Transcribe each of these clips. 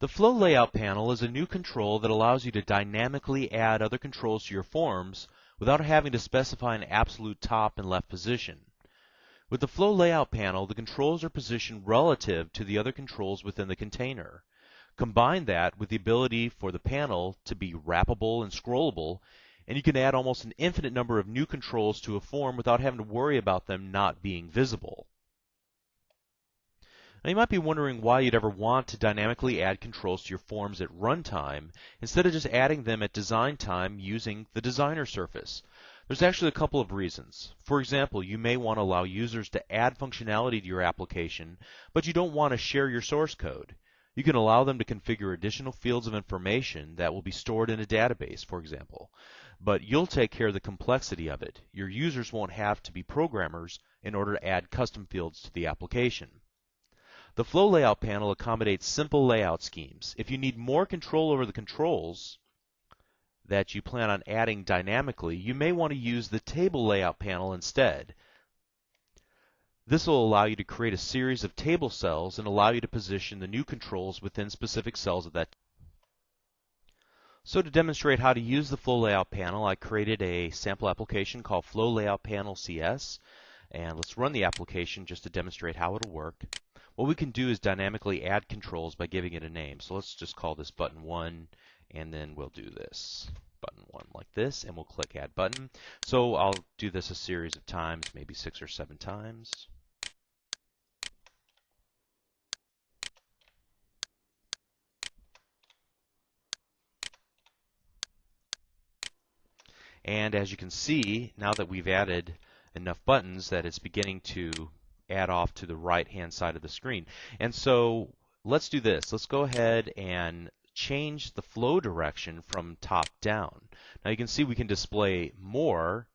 The Flow Layout panel is a new control that allows you to dynamically add other controls to your forms without having to specify an absolute top and left position. With the Flow Layout panel, the controls are positioned relative to the other controls within the container. Combine that with the ability for the panel to be wrappable and scrollable, and you can add almost an infinite number of new controls to a form without having to worry about them not being visible. Now you might be wondering why you'd ever want to dynamically add controls to your forms at runtime instead of just adding them at design time using the designer surface. There's actually a couple of reasons. For example, you may want to allow users to add functionality to your application, but you don't want to share your source code. You can allow them to configure additional fields of information that will be stored in a database, for example. But you'll take care of the complexity of it. Your users won't have to be programmers in order to add custom fields to the application. The Flow Layout panel accommodates simple layout schemes. If you need more control over the controls that you plan on adding dynamically, you may want to use the Table Layout panel instead. This will allow you to create a series of table cells and allow you to position the new controls within specific cells of that. So to demonstrate how to use the Flow Layout panel, I created a sample application called Flow Layout Panel CS, and let's run the application just to demonstrate how it'll work. What we can do is dynamically add controls by giving it a name. So let's just call this button 1, and then we'll do this button 1 like this, and we'll click Add Button. So I'll do this a series of times, maybe 6 or 7 times. And as you can see, now that we've added enough buttons that it's beginning to add off to the right-hand side of the screen. And so let's do this. Let's go ahead and change the flow direction from top down. Now you can see we can display more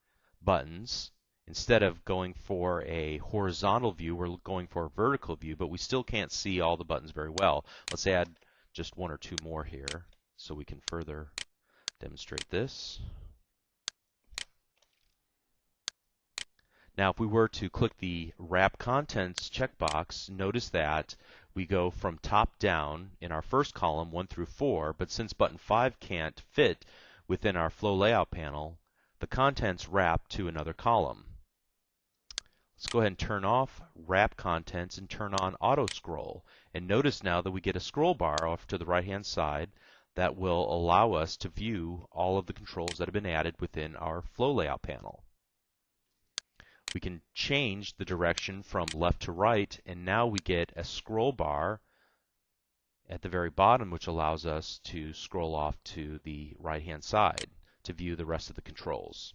buttons. Instead of going for a horizontal view, we're going for a vertical view, but we still can't see all the buttons very well. Let's add just 1 or 2 more here so we can further demonstrate this. Now, if we were to click the Wrap Contents checkbox, notice that we go from top down in our first column, 1 through 4, but since button 5 can't fit within our Flow Layout panel, the contents wrap to another column. Let's go ahead and turn off Wrap Contents and turn on Auto Scroll. And notice now that we get a scroll bar off to the right-hand side that will allow us to view all of the controls that have been added within our Flow Layout panel. We can change the direction from left to right, and now we get a scroll bar at the very bottom, which allows us to scroll off to the right-hand side to view the rest of the controls.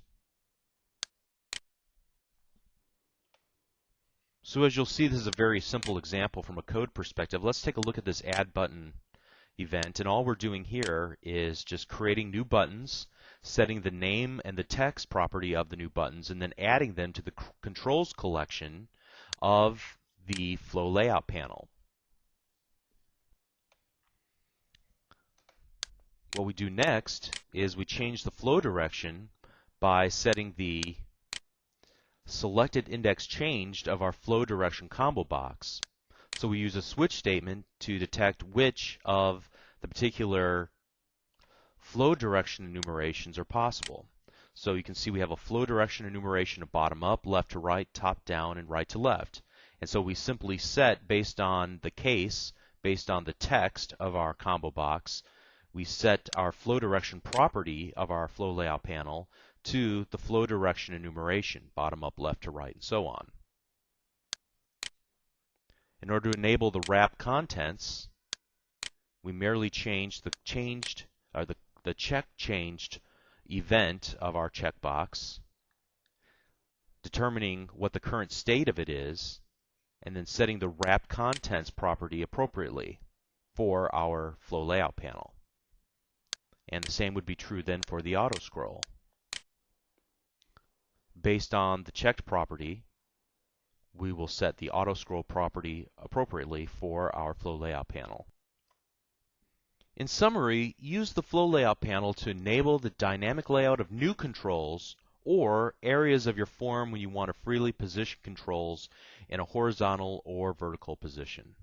So as you'll see, this is a very simple example from a code perspective. Let's take a look at this Add Button event, and all we're doing here is just creating new buttons, setting the name and the text property of the new buttons, and then adding them to the controls collection of the Flow Layout panel. What we do next is we change the flow direction by setting the selected index changed of our flow direction combo box. So we use a switch statement to detect which of the particular flow direction enumerations are possible. So you can see we have a flow direction enumeration of bottom up, left to right, top down, and right to left. And so we simply set, based on the case, based on the text of our combo box, we set our flow direction property of our Flow Layout panel to the flow direction enumeration, bottom up, left to right, and so on. In order to enable the wrap contents, we merely change the check changed event of our checkbox, determining what the current state of it is, and then setting the wrap contents property appropriately for our Flow Layout panel. And the same would be true then for the auto scroll. Based on the checked property, we will set the auto scroll property appropriately for our Flow Layout panel. In summary, use the Flow Layout panel to enable the dynamic layout of new controls or areas of your form when you want to freely position controls in a horizontal or vertical position.